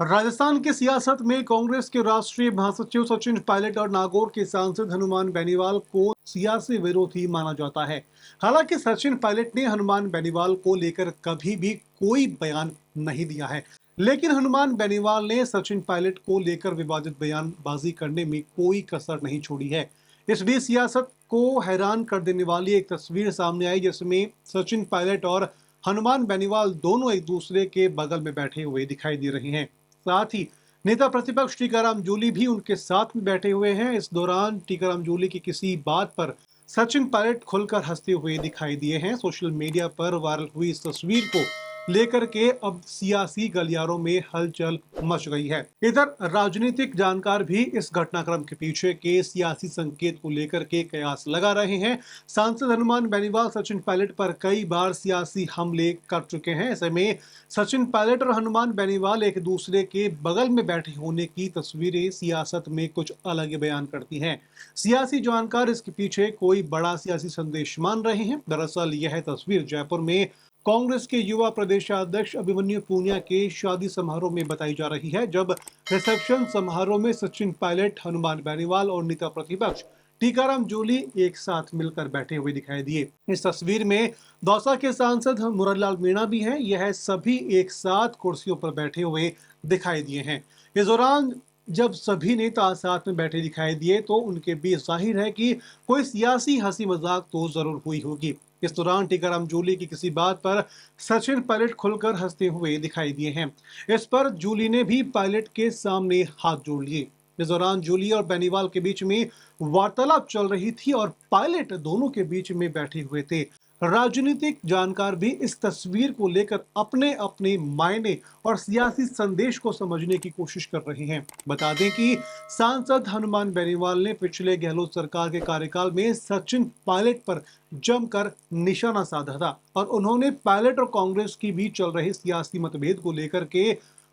राजस्थान की सियासत में कांग्रेस के राष्ट्रीय महासचिव सचिन पायलट और नागौर के सांसद हनुमान बेनीवाल को सियासी विरोधी माना जाता है। हालांकि सचिन पायलट ने हनुमान बेनीवाल को लेकर कभी भी कोई बयान नहीं दिया है, लेकिन हनुमान बेनीवाल ने सचिन पायलट को लेकर विवादित बयानबाजी करने में कोई कसर नहीं छोड़ी है। इस बीच सियासत को हैरान कर देने वाली एक तस्वीर सामने आई, जिसमें सचिन पायलट और हनुमान बेनीवाल दोनों एक दूसरे के बगल में बैठे हुए दिखाई दे रहे हैं। साथ ही नेता प्रतिपक्ष टीकाराम जूली भी उनके साथ में बैठे हुए हैं। इस दौरान टीकाराम जूली की किसी बात पर सचिन पायलट खुलकर हंसते हुए दिखाई दिए हैं। सोशल मीडिया पर वायरल हुई इस तस्वीर को लेकर के अब सियासी गलियारों में हलचल मच गई है। इधर राजनीतिक जानकार भी इस घटनाक्रम के पीछे के सियासी संकेत को लेकर के कयास लगा रहे हैं। सांसद हनुमान बेनीवाल सचिन पायलट पर कई बार सियासी हमले कर चुके हैं। ऐसे में सचिन पायलट और हनुमान बेनीवाल एक दूसरे के बगल में बैठे होने की तस्वीरें सियासत में कुछ अलग बयान करती हैं। सियासी जानकार इसके पीछे कोई बड़ा सियासी संदेश मान रहे हैं। दरअसल यह तस्वीर जयपुर में कांग्रेस के युवा प्रदेशाध्यक्ष अभिमन्यु पूनिया के शादी समारोह में बताई जा रही है, जब रिसेप्शन समारोह में सचिन पायलट, हनुमान बेनीवाल और नेता प्रतिपक्ष टीकाराम जूली एक साथ मिलकर बैठे हुए दिखाई दिए। इस तस्वीर में दौसा के सांसद मुरलीलाल मीणा भी हैं। यह सभी एक साथ कुर्सियों पर बैठे हुए दिखाई दिए हैं। इस दौरान जब सभी नेता साथ में बैठे दिखाई दिए तो उनके बीच जाहिर है कि कोई सियासी हंसी मजाक तो जरूर हुई होगी। इस दौरान टीकाराम जूली की किसी बात पर सचिन पायलट खुलकर हंसते हुए दिखाई दिए हैं। इस पर जूली ने भी पायलट के सामने हाथ जोड़ लिए। इस दौरान जूली और बेनीवाल के बीच में वार्तालाप चल रही थी और पायलट दोनों के बीच में बैठे हुए थे। राजनीतिक जानकार भी इस तस्वीर को लेकर अपने अपने मायने और सियासी संदेश को समझने की कोशिश कर रहे हैं। बता दें कि सांसद हनुमान बेनीवाल ने पिछले गहलोत सरकार के कार्यकाल में सचिन पायलट पर जमकर निशाना साधा था और उन्होंने पायलट और कांग्रेस की बीच चल रहे सियासी मतभेद को लेकर के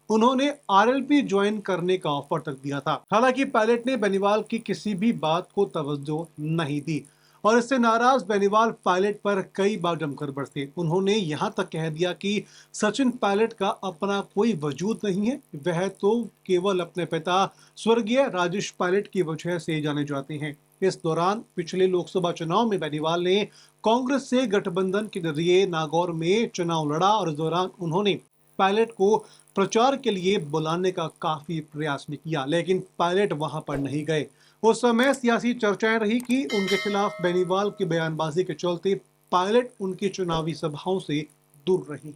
उन्होंने आरएलपी ज्वाइन करने का ऑफर तक दिया था। हालांकि पायलट ने बेनीवाल की किसी भी बात को तवज्जो नहीं दी और इससे नाराज बेनीवाल पायलट पर कई बार जमकर बरसे। उन्होंने यहां तक कह दिया कि सचिन पायलट का अपना कोई वजूद नहीं है, वह तो केवल अपने पिता स्वर्गीय राजेश पायलट की वजह से जाने जाते हैं। इस दौरान पिछले लोकसभा चुनाव में बेनीवाल ने कांग्रेस से गठबंधन के जरिए नागौर में चुनाव लड़ा और इस दौरान उन्होंने पायलट को प्रचार के लिए बुलाने का काफी प्रयास भी किया, लेकिन पायलट वहां पर नहीं गए। उस समय सियासी चर्चाएं रही कि उनके खिलाफ बेनीवाल की बयानबाजी के चलते पायलट उनकी चुनावी सभाओं से दूर रही।